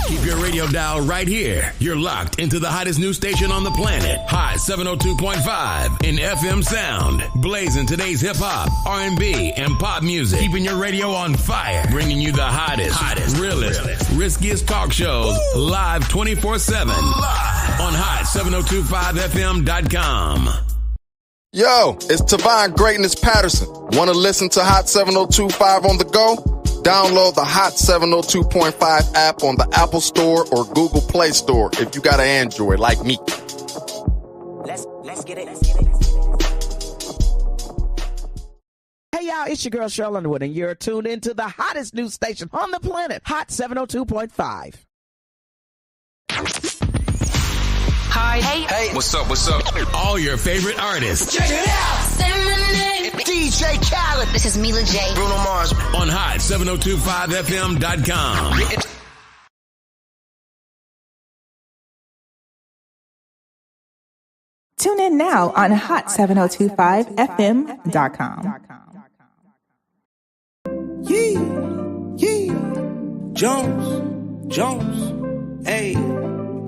Keep your radio dial right here. You're locked into the hottest news station on the planet. Hot 702.5 in FM sound. Blazing today's hip-hop, R&B, and pop music. Keeping your radio on fire. Bringing you the hottest, realest, riskiest talk shows live 24/7 on hot7025fm.com. Yo, it's Tavon Greatness Patterson. Want to listen to Hot 702.5 on the go? Download the Hot 702.5 app on the Apple Store or Google Play Store if you got an Android like me. Let's get it. Hey y'all, it's your girl Cheryl Underwood, and you're tuned into the hottest news station on the planet, Hot 702.5. Hi. Hey. What's up? All your favorite artists. Check it out. Say my name. DJ Khaled. This is Mila J. Bruno Mars. On Hot 702.5fm.com. Tune in now on hot7025fm.com. Yeah. Jones, hey.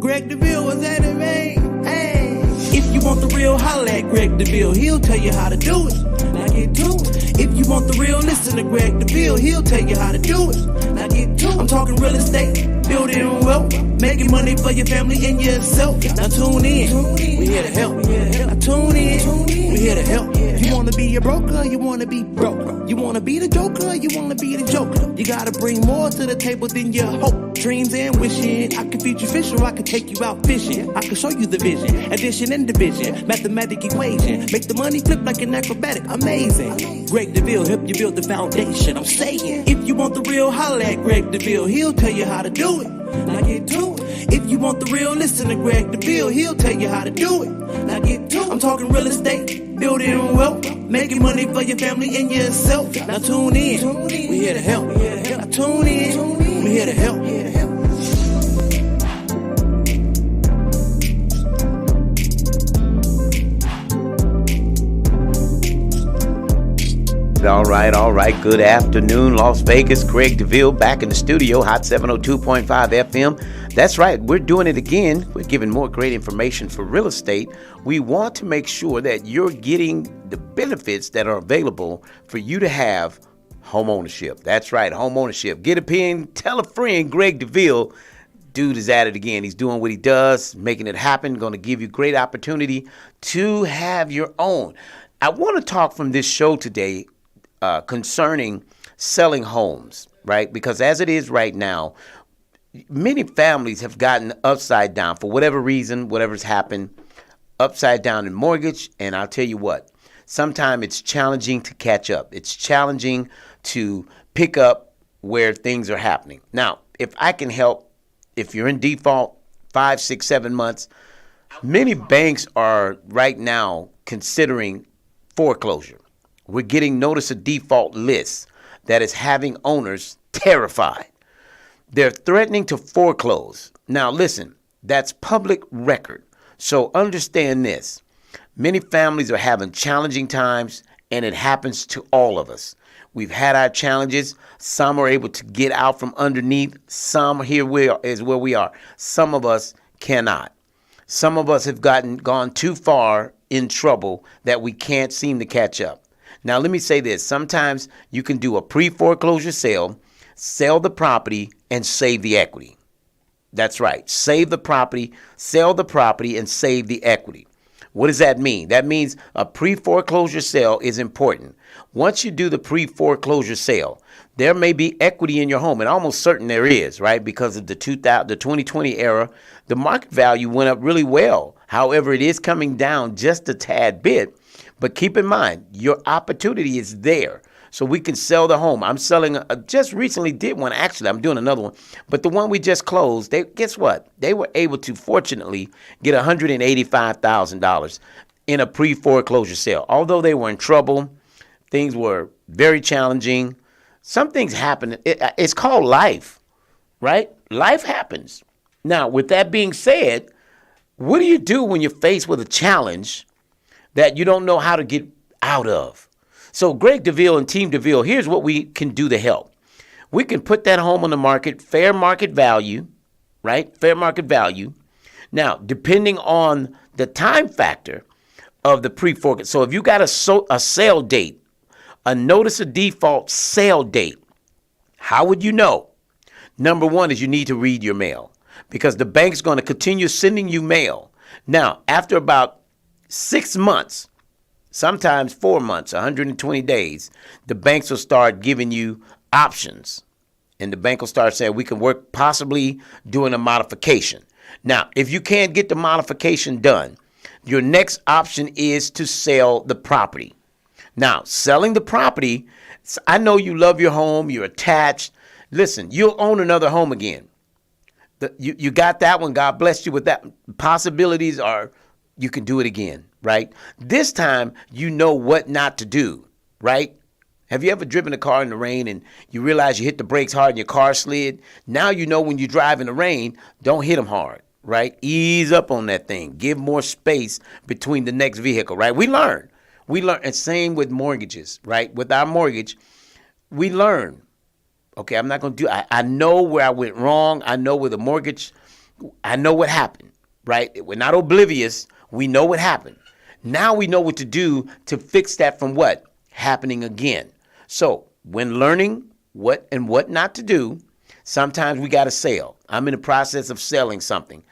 Greg Deville was at it, man. Hey. If you want the real, holla at Greg Deville. He'll tell you how to do it. Now get to it. If you want the real, listen to Greg Deville. He'll tell you how to do it. Now get to it. I'm talking real estate, building wealth, making money for your family and yourself. Now tune in. We here to help. Now tune in. We here to help. You wanna be a broker, you wanna be broke. You wanna be the joker, you wanna be the joker. You gotta bring more to the table than your hope, dreams, and wishing. I can feed you fish or I can take you out fishing. I can show you the vision, addition and division, mathematic equation. Make the money flip like an acrobatic, amazing. Greg Deville help you build the foundation. I'm saying, if you want the real, holla at Greg Deville. He'll tell you how to do it. Now get to it. If you want the real, listen to Greg Deville. He'll tell you how to do it. Now get to it. I'm talking real estate, building wealth, making money for your family and yourself. Now tune in. We here to help. Now tune in. We here to help. All right. Good afternoon, Las Vegas. Greg Deville back in the studio, Hot 702.5 FM. That's right. We're doing it again. We're giving more great information for real estate. We want to make sure that you're getting the benefits that are available for you to have home ownership. That's right, home ownership. Get a pen, tell a friend, Greg Deville. Dude is at it again. He's doing what he does, making it happen, going to give you great opportunity to have your own. I want to talk from this show today concerning selling homes, right? Because as it is right now, many families have gotten upside down for whatever reason, whatever's happened, upside down in mortgage. And I'll tell you what, sometimes it's challenging to catch up. It's challenging to pick up where things are happening. Now, if I can help, if you're in default 5, 6, 7 months, many banks are right now considering foreclosure. We're getting notice of default lists that is having owners terrified. They're threatening to foreclose. Now, listen, that's public record. So understand this. Many families are having challenging times, and it happens to all of us. We've had our challenges. Some are able to get out from underneath. Some is where we are. Some of us cannot. Some of us have gone too far in trouble that we can't seem to catch up. Now, let me say this. Sometimes you can do a pre-foreclosure sale, sell the property, and save the equity. That's right. Save the property, sell the property, and save the equity. What does that mean? That means a pre-foreclosure sale is important. Once you do the pre-foreclosure sale, there may be equity in your home, and almost certain there is, right? Because of the 2020 era, the market value went up really well. However, it is coming down just a tad bit. But keep in mind, your opportunity is there. So we can sell the home. I'm selling, just recently did one. Actually, I'm doing another one. But the one we just closed, guess what? They were able to, fortunately, get $185,000 in a pre-foreclosure sale. Although they were in trouble, things were very challenging. Some things happen. It's called life, right? Life happens. Now, with that being said, what do you do when you're faced with a challenge that you don't know how to get out of? So Greg Deville and Team Deville, here's what we can do to help. We can put that home on the market, fair market value, right? Fair market value. Now, depending on the time factor of the pre-foreclosure, so if you got a sale date, a notice of default sale date, how would you know? Number one is you need to read your mail, because the bank's going to continue sending you mail. Now, after about 6 months, sometimes 4 months, 120 days, the banks will start giving you options. And the bank will start saying, we can work possibly doing a modification. Now, if you can't get the modification done, your next option is to sell the property. Now, selling the property, I know you love your home, you're attached. Listen, you'll own another home again. You got that one. God bless you with that. Possibilities are you can do it again, right? This time, you know what not to do, right? Have you ever driven a car in the rain and you realize you hit the brakes hard and your car slid? Now you know when you drive in the rain, don't hit them hard, right? Ease up on that thing. Give more space between the next vehicle, right? We learn. And same with mortgages, right? With our mortgage, we learn. Okay, I'm not going to do, I know where I went wrong. I know where the mortgage, I know what happened, right? We're not oblivious. We know what happened. Now we know what to do to fix that from what? Happening again. So when learning what and what not to do, sometimes we got to sell. I'm in the process of selling something.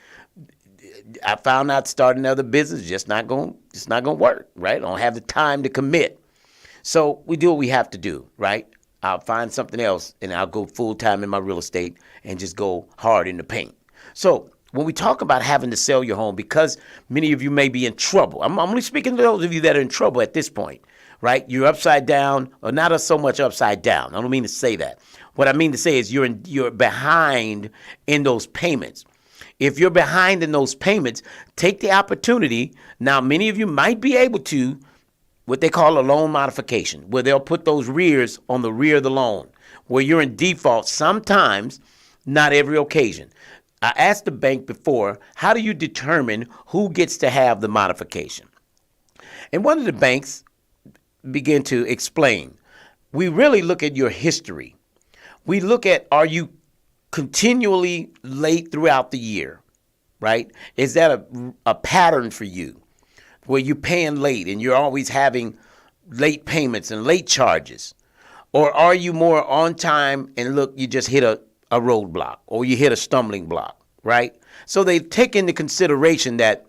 I found out starting another business just not going to work, right? I don't have the time to commit. So we do what we have to do, right? I'll find something else and I'll go full time in my real estate and just go hard in the paint. So when we talk about having to sell your home, because many of you may be in trouble, I'm only speaking to those of you that are in trouble at this point, right? You're upside down, or not so much upside down. I don't mean to say that. What I mean to say is you're behind in those payments. If you're behind in those payments, take the opportunity. Now, many of you might be able to, what they call a loan modification, where they'll put those rears on the rear of the loan, where you're in default sometimes, not every occasion. I asked the bank before, how do you determine who gets to have the modification? And one of the banks began to explain, we really look at your history. We look at, are you continually late throughout the year, right? Is that a pattern for you where you're paying late and you're always having late payments and late charges? Or are you more on time and look, you just hit a roadblock or you hit a stumbling block, right? So they take into consideration that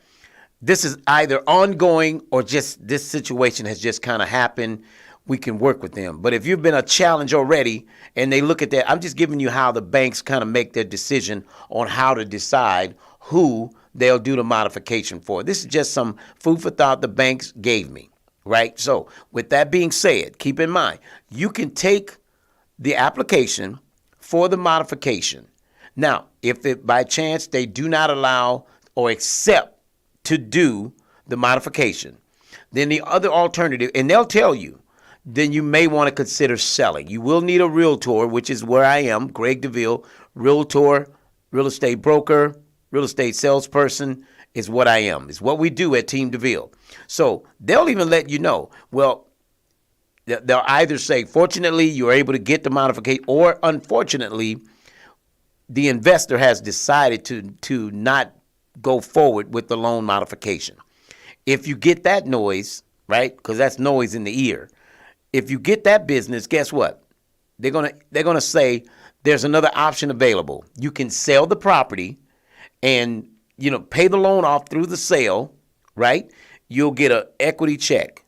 this is either ongoing or just this situation has just kind of happened. We can work with them. But if you've been a challenge already and they look at that, I'm just giving you how the banks kind of make their decision on how to decide who they'll do the modification for. This is just some food for thought the banks gave me, right? So with that being said, keep in mind, you can take the application for the modification. Now, if it, by chance they do not allow or accept to do the modification, then the other alternative, and they'll tell you, then you may want to consider selling. You will need a realtor, which is where I am, Greg Deville, realtor, real estate broker, real estate salesperson is what I am. It's what we do at Team Deville. So they'll even let you know, well, they'll either say, fortunately, you're able to get the modification, or unfortunately, the investor has decided to not go forward with the loan modification. If you get that noise, right, because that's noise in the ear, if you get that business, guess what? They're gonna say there's another option available. You can sell the property and, pay the loan off through the sale, right? You'll get an equity check,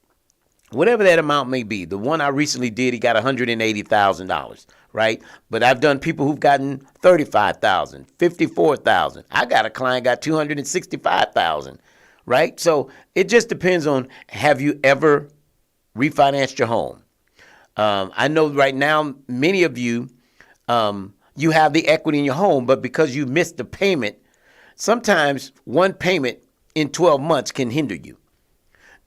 whatever that amount may be. The one I recently did, he got $180,000, right? But I've done people who've gotten $35,000, $54,000. I got a client got $265,000, right? So it just depends on, have you ever refinanced your home? I know right now, many of you, you have the equity in your home, but because you missed the payment, sometimes one payment in 12 months can hinder you.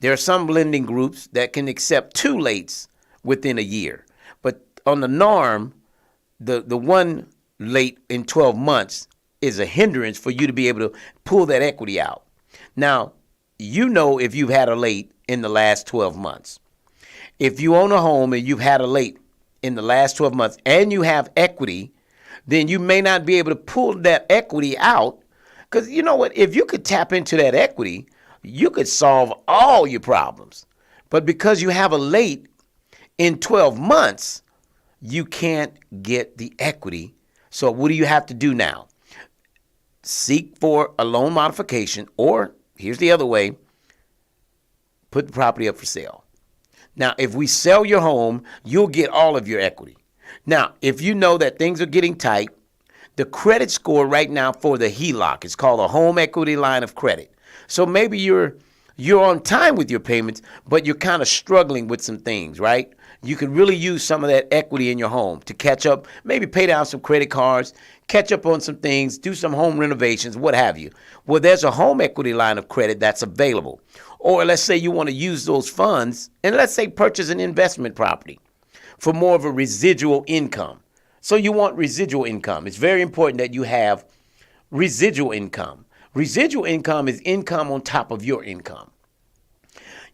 There are some lending groups that can accept 2 lates within a year. But on the norm, the one late in 12 months is a hindrance for you to be able to pull that equity out. Now, if you've had a late in the last 12 months. If you own a home and you've had a late in the last 12 months and you have equity, then you may not be able to pull that equity out. Because you know what? If you could tap into that equity, you could solve all your problems. But because you have a late in 12 months, you can't get the equity. So what do you have to do now? Seek for a loan modification, or here's the other way, put the property up for sale. Now, if we sell your home, you'll get all of your equity. Now, if you know that things are getting tight, the credit score right now for the HELOC is called a home equity line of credit. So maybe you're on time with your payments, but you're kind of struggling with some things, right? You could really use some of that equity in your home to catch up, maybe pay down some credit cards, catch up on some things, do some home renovations, what have you. Well, there's a home equity line of credit that's available. Or let's say you want to use those funds and let's say purchase an investment property for more of a residual income. So you want residual income. It's very important that you have residual income. Residual income is income on top of your income.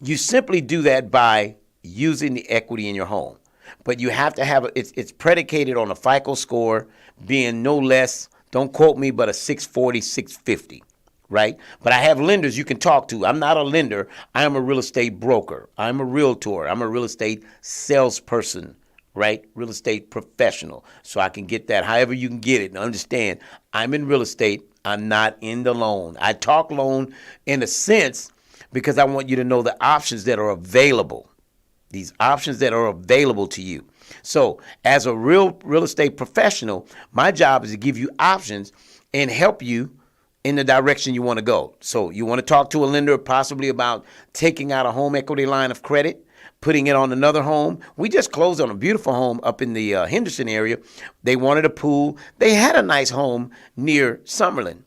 You simply do that by using the equity in your home. But you have to have, it's predicated on a FICO score being no less, don't quote me, but a 640, 650, right? But I have lenders you can talk to. I'm not a lender. I am a real estate broker. I'm a realtor. I'm a real estate salesperson, right? Real estate professional. So I can get that however you can get it. And understand, I'm in real estate. I'm not in the loan. I talk loan in a sense because I want you to know the options that are available. These options that are available to you. So as a real estate professional, my job is to give you options and help you in the direction you want to go. So you want to talk to a lender possibly about taking out a home equity line of credit, putting it on another home. We just closed on a beautiful home up in the Henderson area. They wanted a pool. They had a nice home near Summerlin,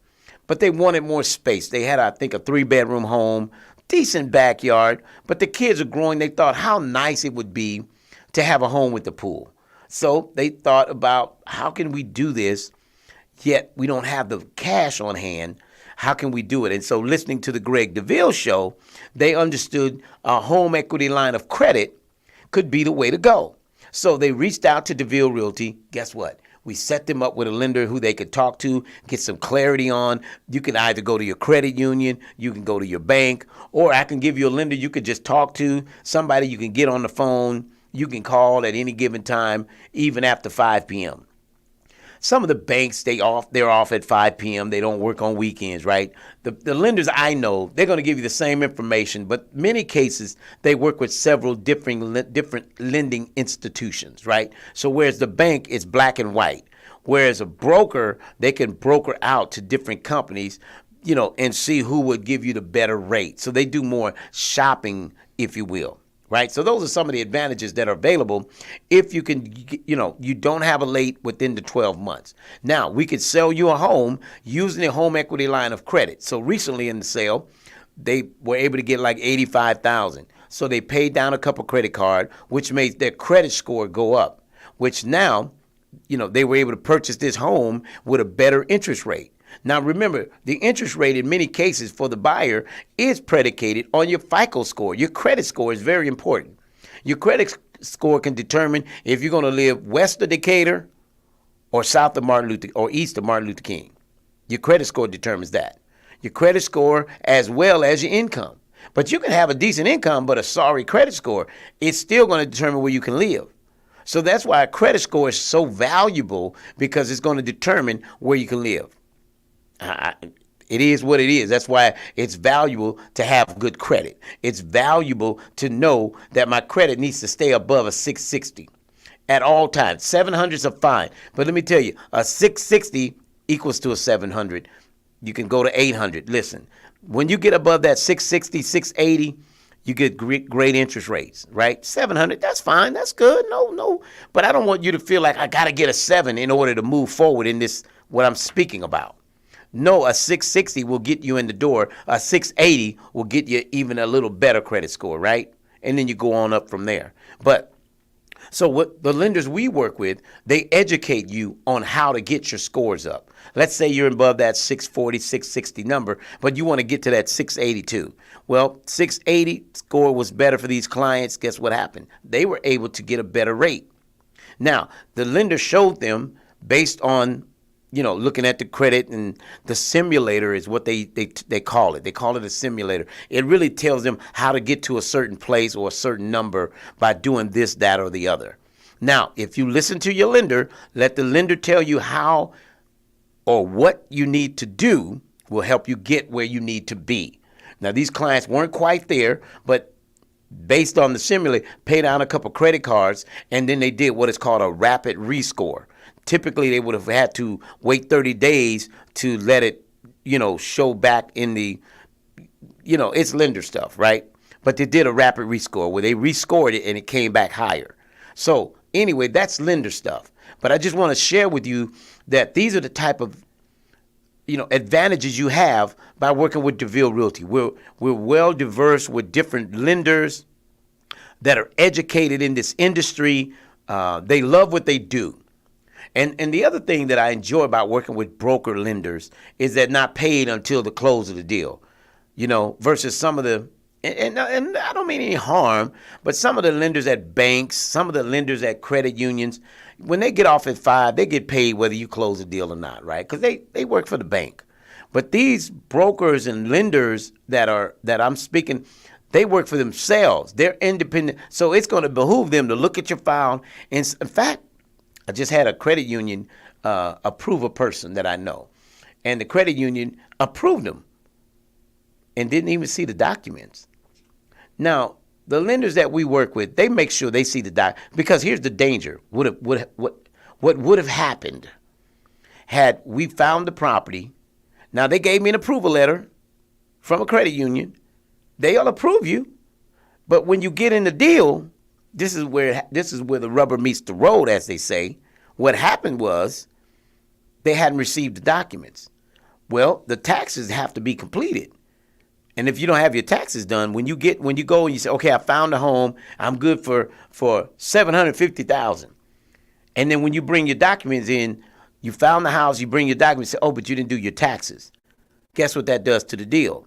but they wanted more space. They had, I think, a 3-bedroom home, decent backyard, but the kids are growing. They thought how nice it would be to have a home with the pool. So they thought about how can we do this, yet we don't have the cash on hand. How can we do it? And so listening to the Greg Deville show, they understood a home equity line of credit could be the way to go. So they reached out to Deville Realty. Guess what? We set them up with a lender who they could talk to, get some clarity on. You can either go to your credit union, you can go to your bank, or I can give you a lender you could just talk to, somebody you can get on the phone, you can call at any given time, even after 5 p.m. Some of the banks, they're off at 5 p.m. They don't work on weekends, right? The lenders I know, they're going to give you the same information, but many cases, they work with several different lending institutions, right? So whereas the bank is black and white, whereas a broker, they can broker out to different companies, and see who would give you the better rate. So they do more shopping, if you will. Right. So those are some of the advantages that are available if you can, you don't have a late within the 12 months. Now, we could sell you a home using a home equity line of credit. So recently in the sale, they were able to get like $85,000. So they paid down a couple credit cards, which made their credit score go up, which now, they were able to purchase this home with a better interest rate. Now, remember, the interest rate in many cases for the buyer is predicated on your FICO score. Your credit score is very important. Your credit score can determine if you're going to live west of Decatur or south of Martin Luther or east of Martin Luther King. Your credit score determines that. Your credit score as well as your income. But you can have a decent income but a sorry credit score. It's still going to determine where you can live. So that's why a credit score is so valuable, because it's going to determine where you can live. It is what it is. That's why it's valuable to have good credit. It's valuable to know that my credit needs to stay above a 660 at all times. 700s are fine. But let me tell you, a 660 equals to a 700. You can go to 800. Listen, when you get above that 660, 680, you get great interest rates, right? 700, that's fine. That's good. No. But I don't want you to feel like I got to get a 7 in order to move forward in this, what I'm speaking about. No, a 660 will get you in the door. A 680 will get you even a little better credit score, right? And then you go on up from there. But so what the lenders we work with, they educate you on how to get your scores up. Let's say you're above that 640, 660 number, but you want to get to that 682. Well, 680 score was better for these clients. Guess what happened? They were able to get a better rate. Now, the lender showed them based on, looking at the credit, and the simulator is what they call it. They call it a simulator. It really tells them how to get to a certain place or a certain number by doing this, that, or the other. Now, if you listen to your lender, let the lender tell you how or what you need to do will help you get where you need to be. Now, these clients weren't quite there, but based on the simulator, paid down a couple credit cards, and then they did what is called a rapid rescore. Typically, they would have had to wait 30 days to let it, show back in the, it's lender stuff, right? But they did a rapid rescore where they rescored it and it came back higher. So anyway, that's lender stuff. But I just want to share with you that these are the type of, advantages you have by working with Deville Realty. We're well diverse with different lenders that are educated in this industry. They love what they do. And the other thing that I enjoy about working with broker lenders is that not paid until the close of the deal, versus some of the, and I don't mean any harm, but some of the lenders at banks, some of the lenders at credit unions, when they get off at 5, they get paid whether you close the deal or not, right? Because they work for the bank. But these brokers and lenders that I'm speaking, they work for themselves. They're independent. So it's going to behoove them to look at your file. And in fact, I just had a credit union approve a person that I know. And the credit union approved them and didn't even see the documents. Now, the lenders that we work with, they make sure they see the doc, because here's the danger. What would have happened had we found the property? Now, they gave me an approval letter from a credit union. They'll approve you. But when you get in the deal, this is where the rubber meets the road, as they say. What happened was they hadn't received the documents. Well, the taxes have to be completed. And if you don't have your taxes done, when you go and you say, okay, I found a home, I'm good for $750,000. And then when you bring your documents in, you found the house, you bring your documents, say, oh, but you didn't do your taxes. Guess what that does to the deal?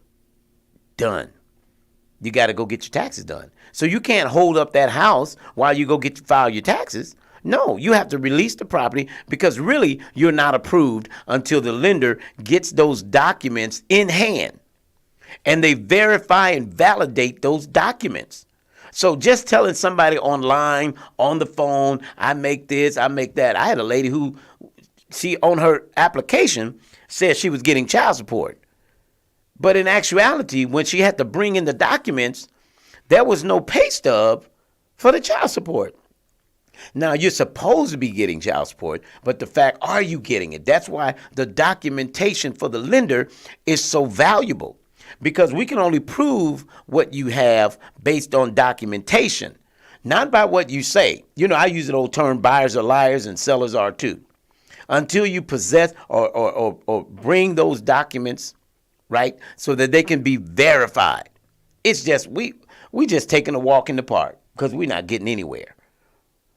Done. You got to go get your taxes done. So you can't hold up that house while you go file your taxes. No, you have to release the property, because really you're not approved until the lender gets those documents in hand. And they verify and validate those documents. So just telling somebody online, on the phone, I make this, I make that. I had a lady who, on her application, said she was getting child support. But in actuality, when she had to bring in the documents, there was no pay stub for the child support. Now, you're supposed to be getting child support, but the fact, are you getting it? That's why the documentation for the lender is so valuable. Because we can only prove what you have based on documentation, not by what you say. I use an old term, buyers are liars and sellers are too. Until you possess or bring those documents, right, so that they can be verified. It's just, we just taking a walk in the park because we're not getting anywhere.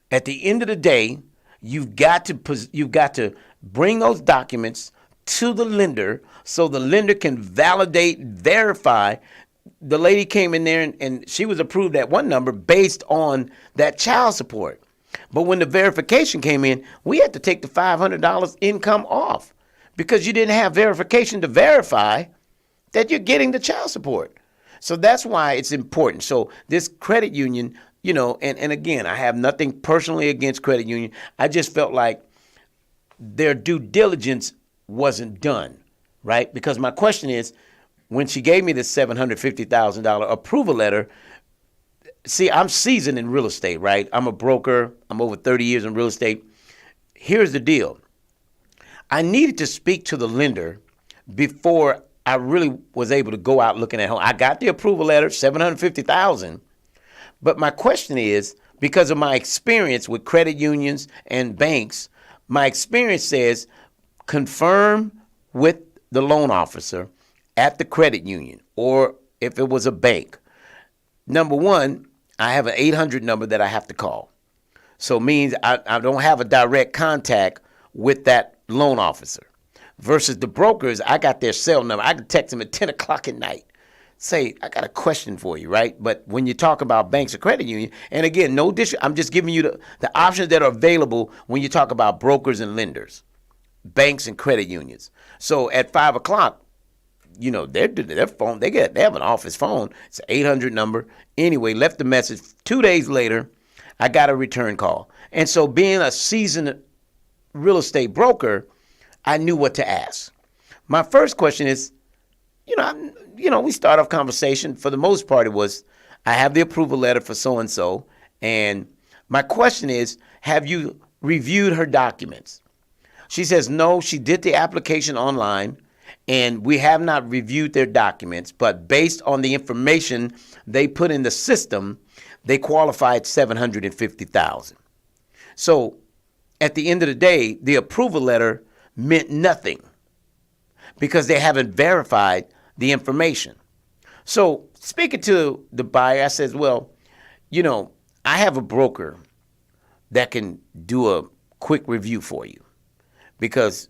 At the end of the day, you've got to bring those documents to the lender so the lender can validate, verify. The lady came in there and she was approved at one number based on that child support. But when the verification came in, we had to take the $500 income off because you didn't have verification to verify that you're getting the child support. So that's why it's important. So this credit union, and again, I have nothing personally against credit union. I just felt like their due diligence wasn't done, right? Because my question is, when she gave me this $750,000 approval letter, see, I'm seasoned in real estate, right? I'm a broker. I'm over 30 years in real estate. Here's the deal. I needed to speak to the lender before I really was able to go out looking at home. I got the approval letter, $750,000. But my question is, because of my experience with credit unions and banks, my experience says confirm with the loan officer at the credit union, or if it was a bank. Number one, I have an 800 number that I have to call. So it means I don't have a direct contact with that loan officer. Versus the brokers, I got their cell number. I can text them at 10 o'clock at night. say, I got a question for you, right? But when you talk about banks or credit union, and again, I'm just giving you the options that are available when you talk about brokers and lenders, banks and credit unions. So at 5 o'clock, their phone, they have an office phone. It's an 800 number. Anyway, left the message. 2 days later, I got a return call. And so being a seasoned real estate broker, I knew what to ask. My first question is, we start off conversation. For the most part, it was, I have the approval letter for so-and-so. And my question is, have you reviewed her documents? She says, no, she did the application online, and we have not reviewed their documents. But based on the information they put in the system, they qualified $750,000. So at the end of the day, the approval letter meant nothing because they haven't verified the information. So speaking to the buyer, I says, well, I have a broker that can do a quick review for you, because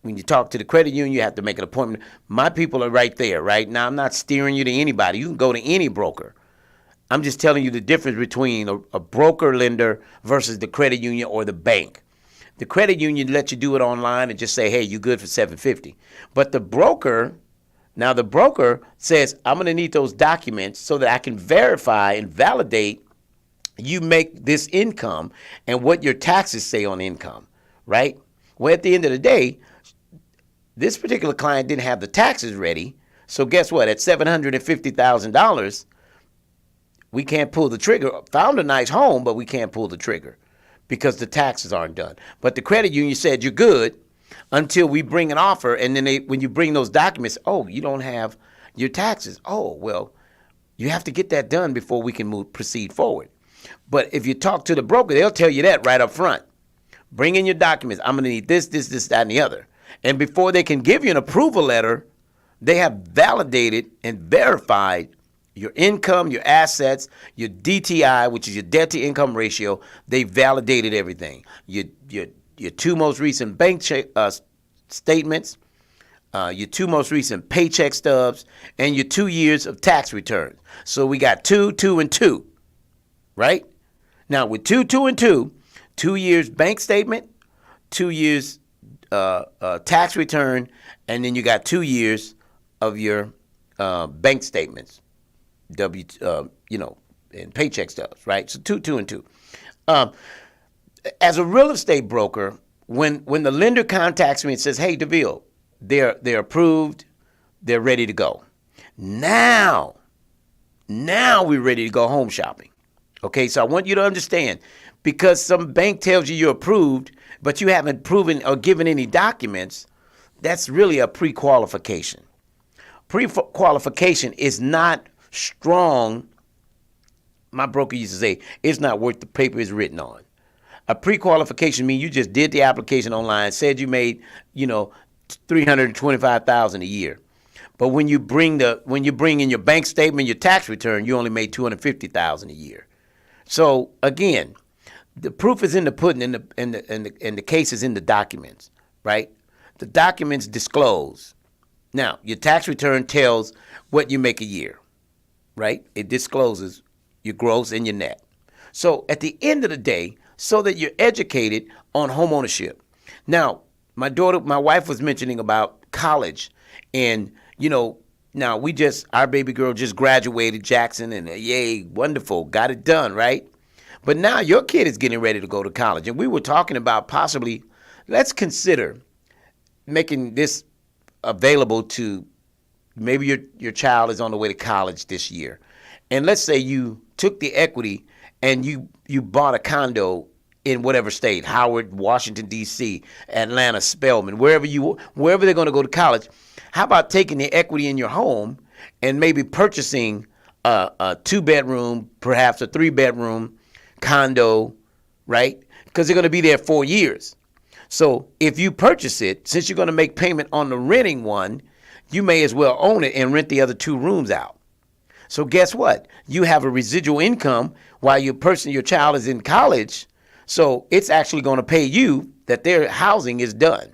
when you talk to the credit union, you have to make an appointment. My people are right there, right? Now, I'm not steering you to anybody. You can go to any broker. I'm just telling you the difference between a broker lender versus the credit union or the bank. The credit union lets you do it online and just say, hey, you good for $750. But the broker says, I'm going to need those documents so that I can verify and validate you make this income and what your taxes say on income, right? Well, at the end of the day, this particular client didn't have the taxes ready. So guess what? At $750,000, we can't pull the trigger. Found a nice home, but we can't pull the trigger because the taxes aren't done. But the credit union said you're good until we bring an offer. And then when you bring those documents, oh, you don't have your taxes. Oh, well, you have to get that done before we can proceed forward. But if you talk to the broker, they'll tell you that right up front. Bring in your documents. I'm going to need this, that, and the other. And before they can give you an approval letter, they have validated and verified your income, your assets, your DTI, which is your debt to income ratio. They validated everything. Your two most recent bank statements, your two most recent paycheck stubs, and your 2 years of tax returns. So we got 2, 2, and 2, right? Now with 2, 2, and 2, 2 years bank statement, 2 years tax return, and then you got 2 years of your bank statements, and paycheck stubs, right? So 2, 2, and 2. As a real estate broker, when the lender contacts me and says, "Hey, Deville, they're approved, they're ready to go. Now we're ready to go home shopping." Okay, so I want you to understand, because some bank tells you you're approved, but you haven't proven or given any documents, that's really a pre-qualification. Pre-qualification is not strong. My broker used to say, it's not worth the paper it's written on. A pre-qualification means you just did the application online, said you made, $325,000 a year. But when you bring in your bank statement, your tax return, you only made $250,000 a year. So again, the proof is in the pudding, and the case is in the documents, right? The documents disclose. Now, your tax return tells what you make a year, right? It discloses your gross and your net. So at the end of the day, so that you're educated on home ownership. Now, my wife was mentioning about college, and now our baby girl just graduated Jackson, and yay, wonderful, got it done, right? But now your kid is getting ready to go to college, and we were talking about possibly, let's consider making this available to maybe your child is on the way to college this year. And let's say you took the equity and you bought a condo in whatever state, Howard, Washington, D.C., Atlanta, Spelman, wherever they're going to go to college. How about taking the equity in your home and maybe purchasing a 2-bedroom, perhaps a 3-bedroom condo, right? Because they're going to be there 4 years. So if you purchase it, since you're going to make payment on the renting one, you may as well own it and rent the other 2 rooms out. So guess what? You have a residual income while your child is in college. So it's actually going to pay you that their housing is done.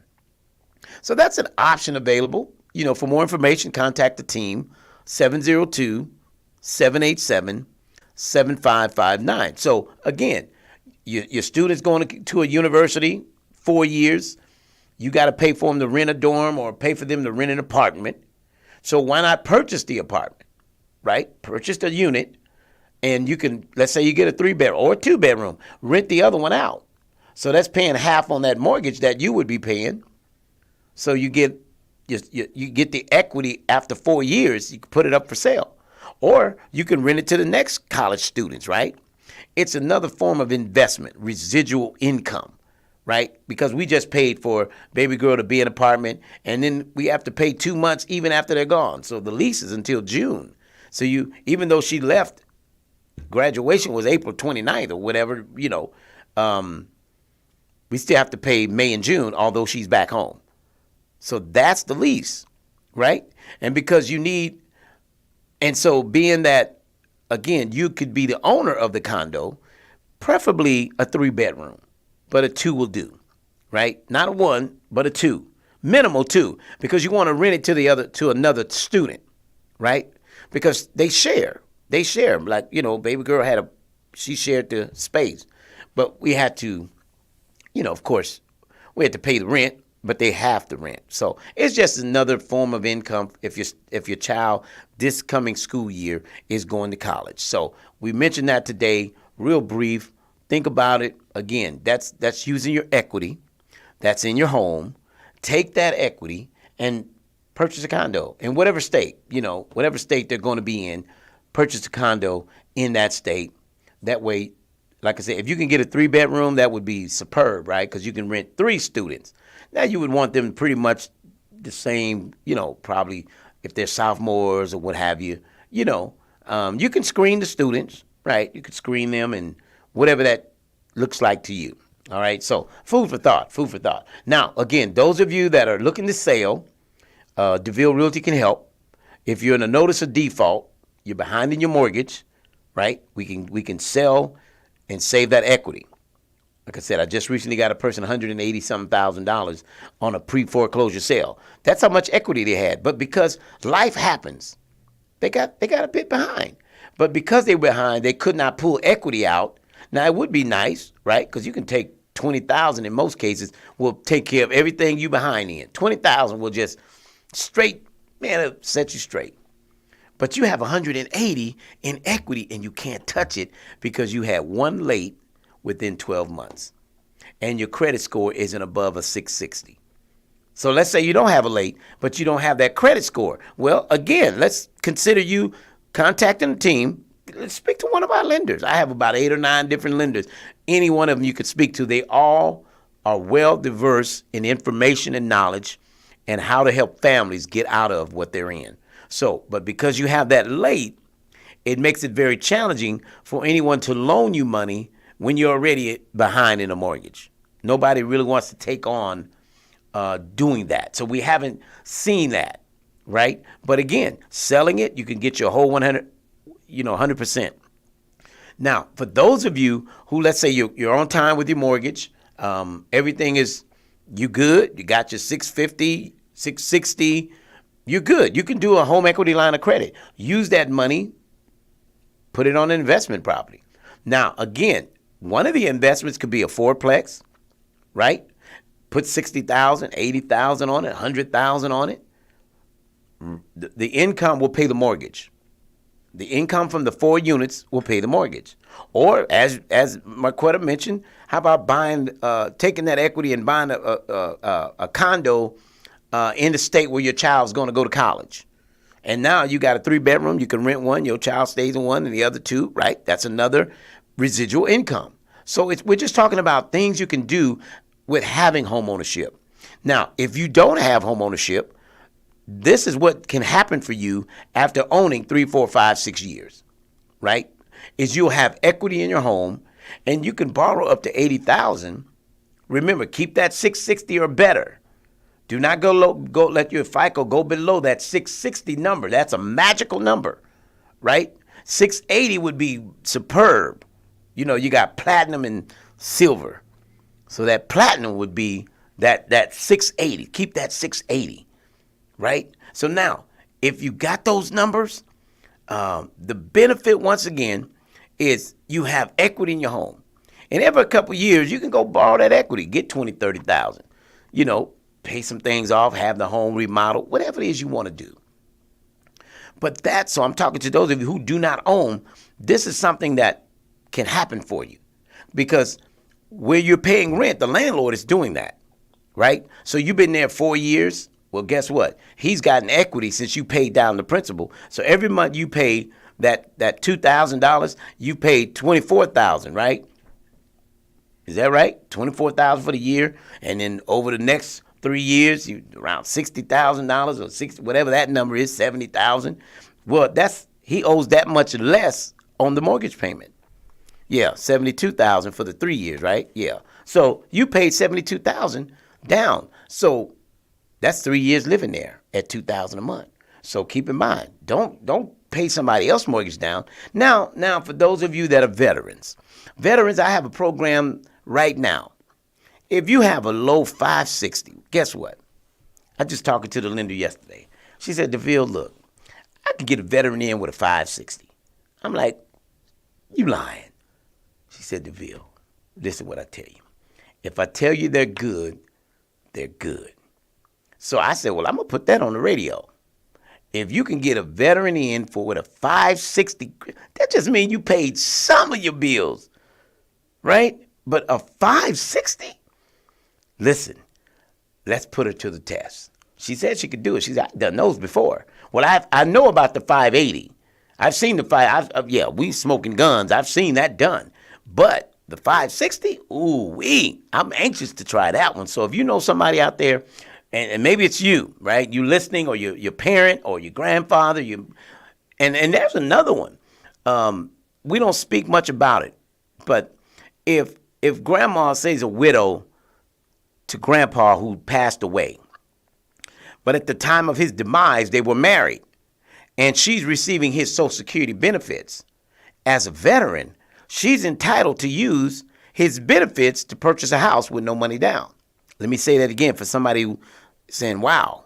So that's an option available. For more information, contact the team. 702-787-7559. So again, your student's going to a university, 4 years. You got to pay for them to rent a dorm or pay for them to rent an apartment. So why not purchase the apartment, right? Purchase the unit, and you can, let's say you get a 3-bedroom or a 2-bedroom, rent the other one out. So that's paying half on that mortgage that you would be paying. So you get the equity after 4 years. You can put it up for sale, or you can rent it to the next college students, right? It's another form of investment, residual income, right? Because we just paid for baby girl to be in an apartment, and then we have to pay 2 months even after they're gone. So the lease is until June. So even though she left, graduation was April 29th or whatever, we still have to pay May and June, although she's back home. So that's the lease, right? And because and so being that, again, you could be the owner of the condo, preferably a 3-bedroom, but a 2 will do, right? Not a 1, but a 2, minimal 2, because you want to rent it to another student, right? Because they share, like, baby girl she shared the space, but we had to, of course, we had to pay the rent, but they have to rent. So it's just another form of income if your child this coming school year is going to college. So we mentioned that today, real brief. Think about it. Again, that's using your equity that's in your home. Take that equity and purchase a condo in whatever state, whatever state they're going to be in, purchase a condo in that state. That way, like I said, if you can get a 3-bedroom, that would be superb, right? Because you can rent 3 students. Now you would want them pretty much the same, probably if they're sophomores or what have you. You can screen the students, right? You could screen them and whatever that looks like to you. All right, so food for thought. Now, again, those of you that are looking to sell, Deville Realty can help. If you're in a notice of default, you're behind in your mortgage, right? We can sell and save that equity. Like I said, I just recently got a person $180,000 on a pre-foreclosure sale. That's how much equity they had. But because life happens, they got a bit behind. But because they were behind, they could not pull equity out. Now, it would be nice, right? Because you can take $20,000 in most cases, will take care of everything you behind in. $20,000 will just it'll set you straight. But you have $180 in equity and you can't touch it because you had one late within 12 months. And your credit score isn't above a 660. So let's say you don't have a late, but you don't have that credit score. Well, again, let's consider you contacting the team. Let's speak to one of our lenders. I have about 8 or 9 different lenders. Any one of them you could speak to. They all are well diverse in information and knowledge and how to help families get out of what they're in. So, but because you have that late, it makes it very challenging for anyone to loan you money when you're already behind in a mortgage. Nobody really wants to take on doing that. So we haven't seen that, right? But again, selling it, you can get your whole 100%. Now, for those of you who, let's say you're on time with your mortgage, everything is, you good, you got your 650, 660, you're good. You can do a home equity line of credit. Use that money, put it on an investment property. Now, again, one of the investments could be a fourplex, right? Put $60,000, $80,000 on it, $100,000 on it. The income will pay the mortgage. The income from the 4 units will pay the mortgage. Or, as Marquetta mentioned, how about taking that equity and buying a condo in the state where your child's going to go to college. And now you got a 3-bedroom, you can rent one, your child stays in one and the other 2, right? That's another residual income. So we're just talking about things you can do with having home ownership. Now, if you don't have home ownership, this is what can happen for you after owning 3, 4, 5, 6 years, right? Is you'll have equity in your home and you can borrow up to $80,000. Remember, keep that 660 or better. Do not go let your FICO go below that 660 number. That's a magical number, right? 680 would be superb. You got platinum and silver. So that platinum would be that 680. Keep that 680, right? So now, if you got those numbers, the benefit, once again, is you have equity in your home. And every couple of years, you can go borrow that equity, get 20, 30,000. You know, pay some things off, have the home remodeled, whatever it is you want to do. But so I'm talking to those of you who do not own, this is something that can happen for you. Because where you're paying rent, the landlord is doing that, right? So you've been there 4 years. Well, guess what? He's gotten equity since you paid down the principal. So every month you pay that $2,000, you paid $24,000, right? Is that right? $24,000 for the year, and then over the next 3 years, you around $60,000 or 60, whatever that number is, $70,000. Well, he owes that much less on the mortgage payment. Yeah, $72,000 for the 3 years, right? Yeah. So you paid $72,000 down. So that's 3 years living there at $2,000 a month. So keep in mind, don't pay somebody else's mortgage down. Now, for those of you that are veterans, I have a program right now. If you have a low 560, guess what? I just talking to the lender yesterday. She said, Deville, look, I can get a veteran in with a 560. I'm like, you lying. She said, Deville, listen what I tell you. If I tell you they're good, they're good. So I said, well, I'm going to put that on the radio. If you can get a veteran in with a 560, that just means you paid some of your bills, right? But a 560? Listen, let's put her to the test. She said she could do it. She's done those before. Well, I know about the 580. I've seen the we smoking guns. I've seen that done. But the 560, I'm anxious to try that one. So if you know somebody out there, and maybe it's you, right? You listening, or your parent, or your grandfather, and there's another one. We don't speak much about it, but if grandma says a widow to grandpa who passed away, but at the time of his demise, they were married, and she's receiving his Social Security benefits. As a veteran, she's entitled to use his benefits to purchase a house with no money down. Let me say that again for somebody who saying, wow.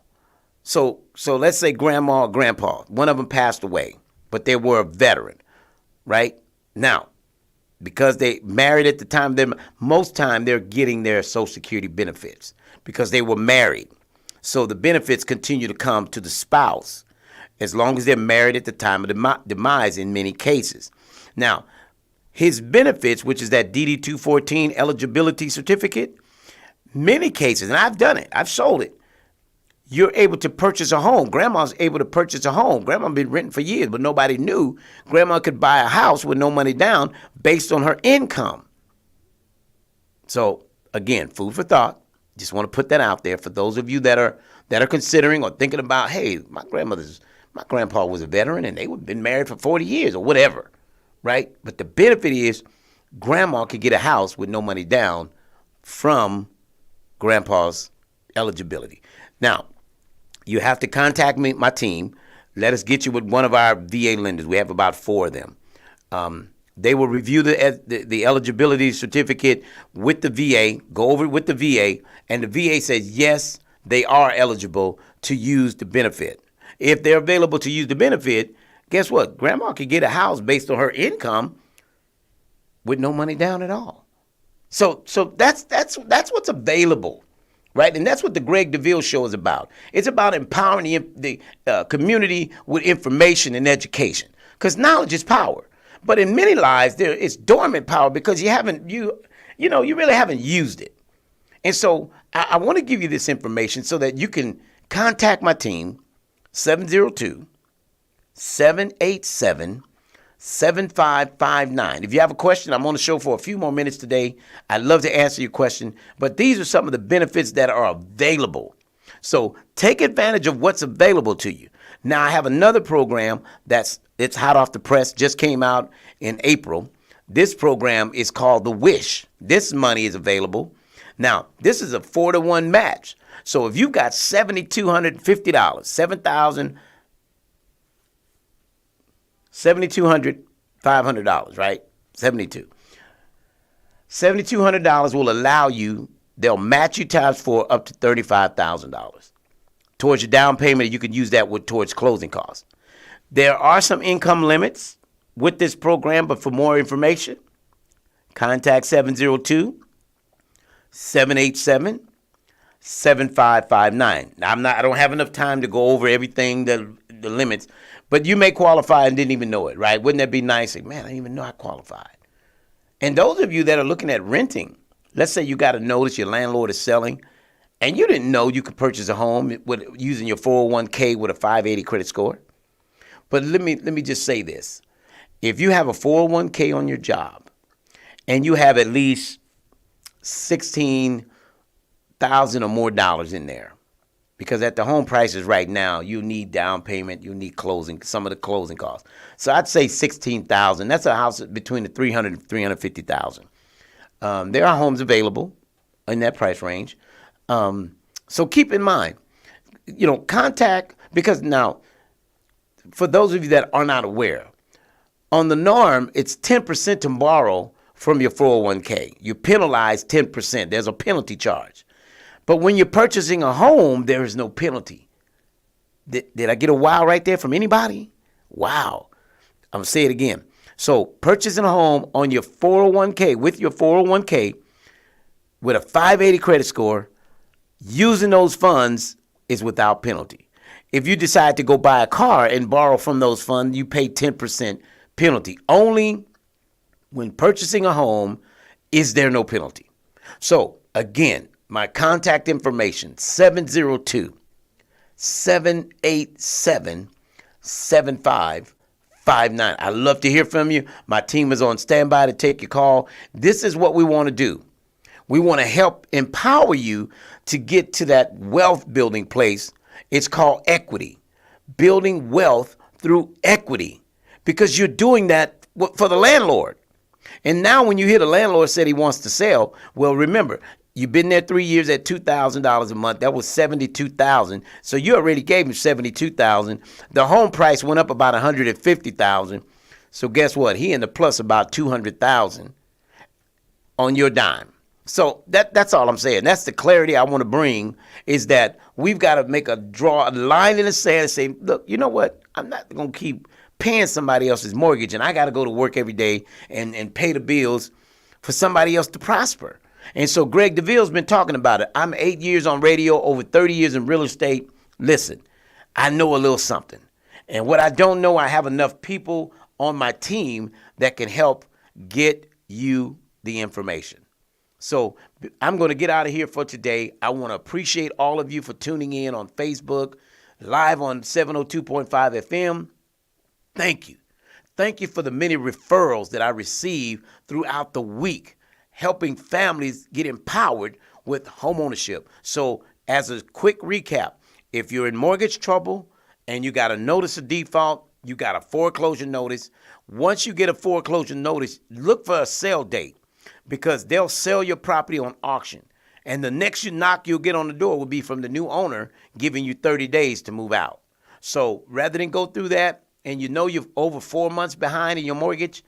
So let's say grandma or grandpa, one of them passed away, but they were a veteran, right? Now, because they married at the time, most time they're getting their Social Security benefits because they were married. So the benefits continue to come to the spouse as long as they're married at the time of the demise in many cases. Now, his benefits, which is that DD 214 eligibility certificate, many cases, and I've done it, I've sold it, you're able to purchase a home. Grandma's able to purchase a home. Grandma been renting for years, but nobody knew grandma could buy a house with no money down based on her income. So again, food for thought. Just want to put that out there for those of you that are considering or thinking about, hey, my grandpa was a veteran and they would have been married for 40 years or whatever, right? But the benefit is grandma could get a house with no money down from grandpa's eligibility. Now, you have to contact my team. Let us get you with one of our VA lenders. We have about 4 of them. They will review the eligibility certificate with the VA, go over it with the VA, and the VA says, yes, they are eligible to use the benefit. If they're available to use the benefit, guess what? Grandma could get a house based on her income with no money down at all. So that's what's available. Right? And that's what the Greg Deville Show is about. It's about empowering the community with information and education. Because knowledge is power. But in many lives, it's dormant power because you really haven't used it. And so I want to give you this information so that you can contact my team, 702-787-7559. If you have a question, I'm on the show for a few more minutes today. I'd love to answer your question, but these are some of the benefits that are available. So take advantage of what's available to you. Now, I have another program it's hot off the press, just came out in April. This program is called The Wish. This money is available. Now, this is a 4-to-1 match. So if you've got $7,250, $7,200, right? $7,200 will allow you, they'll match you times 4 up to $35,000. towards your down payment. You can use that towards closing costs. There are some income limits with this program, but for more information, contact 702-787-7559. Now, I don't have enough time to go over everything, the limits, but you may qualify and didn't even know it, right? Wouldn't that be nice? Like, man, I didn't even know I qualified. And those of you that are looking at renting, let's say you got a notice your landlord is selling, and you didn't know you could purchase a home using your 401k with a 580 credit score. But let me just say this. If you have a 401k on your job and you have at least $16,000 or more in there, because at the home prices right now, you need down payment, you need some of the closing costs. So I'd say $16,000. That's a house between the $300,000 and $350,000. There are homes available in that price range. So keep in mind, contact, because now, for those of you that are not aware, on the norm, it's 10% to borrow from your 401k. You penalize 10%. There's a penalty charge. But when you're purchasing a home, there is no penalty. Did I get a wow right there from anybody? Wow. I'm going to say it again. So purchasing a home on your 401k, with your 401k, with a 580 credit score, using those funds is without penalty. If you decide to go buy a car and borrow from those funds, you pay 10% penalty. Only when purchasing a home is there no penalty. So, again, my contact information, 702-787-7559. I'd love to hear from you. My team is on standby to take your call. This is what we want to do. We want to help empower you to get to that wealth building place. It's called equity, building wealth through equity, because you're doing that for the landlord. And now when you hear the landlord said he wants to sell, well, remember, you've been there 3 years at $2,000 a month. That was $72,000. So you already gave him $72,000. The home price went up about $150,000. So guess what? He in the plus about $200,000 on your dime. So that's all I'm saying. That's the clarity I want to bring, is that we've got to draw a line in the sand and say, look, you know what? I'm not going to keep paying somebody else's mortgage, and I got to go to work every day and pay the bills for somebody else to prosper. And so Greg Deville's been talking about it. I'm 8 years on radio, over 30 years in real estate. Listen, I know a little something. And what I don't know, I have enough people on my team that can help get you the information. So I'm going to get out of here for today. I want to appreciate all of you for tuning in on Facebook, live on 702.5 FM. Thank you. Thank you for the many referrals that I receive throughout the week, helping families get empowered with homeownership. So as a quick recap, if you're in mortgage trouble and you got a notice of default, you got a foreclosure notice. Once you get a foreclosure notice, look for a sale date, because they'll sell your property on auction. And the next knock you'll get on the door will be from the new owner giving you 30 days to move out. So rather than go through that and you're over 4 months behind in your mortgage,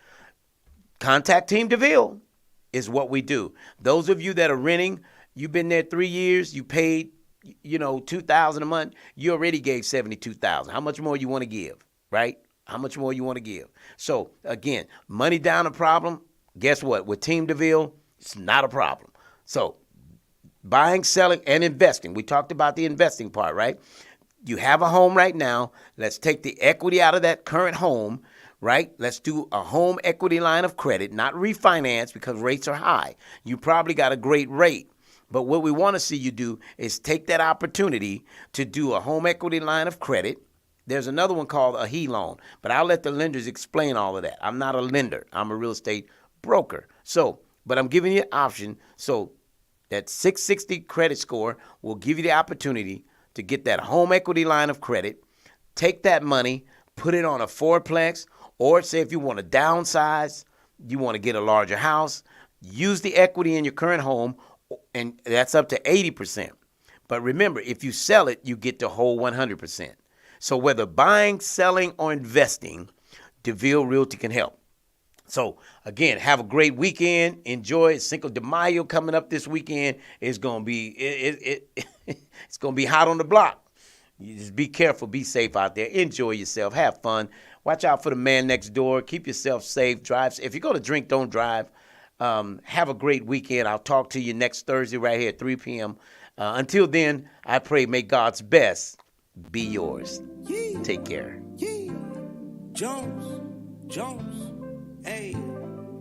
contact Team Deville is what we do. Those of you that are renting, you've been there 3 years, you paid, $2,000 a month, you already gave $72,000. How much more you want to give, right? How much more you want to give? So again, money down a problem. Guess what? With Team Deville, it's not a problem. So buying, selling, and investing. We talked about the investing part, right? You have a home right now. Let's take the equity out of that current home, right? Let's do a home equity line of credit, not refinance, because rates are high. You probably got a great rate. But what we want to see you do is take that opportunity to do a home equity line of credit. There's another one called a HE loan, but I'll let the lenders explain all of that. I'm not a lender. I'm a real estate broker. So, but I'm giving you an option. So that 660 credit score will give you the opportunity to get that home equity line of credit, take that money, put it on a fourplex, or say if you want to downsize, you want to get a larger house, use the equity in your current home, and that's up to 80%. But remember, if you sell it, you get the whole 100%. So whether buying, selling, or investing, Deville Realty can help. So, again, have a great weekend. Enjoy Cinco de Mayo coming up this weekend. It's going to be it's going to be hot on the block. You just be careful, be safe out there. Enjoy yourself, have fun. Watch out for the man next door. Keep yourself safe. Drive. If you're going to drink, don't drive. Have a great weekend. I'll talk to you next Thursday right here at 3 p.m. Until then, I pray may God's best be yours. Yeah. Take care. Yeah. Jones, hey.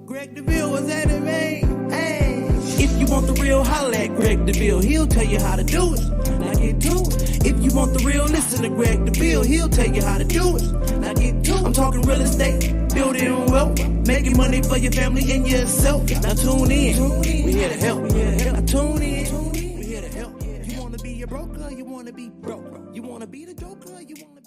Greg Deville was at it, man. Hey. If you want the real, holla at Greg Deville. He'll tell you how to do it. Now get to it. If you want the real, listen to Greg Deville. He'll tell you how to do it. Now get to it. I'm talking real estate, building wealth, making money for your family and yourself. Now tune in. We here to help. Now tune in. We here to help. You wanna be a broker? You wanna be broke? You wanna be the joker? You wanna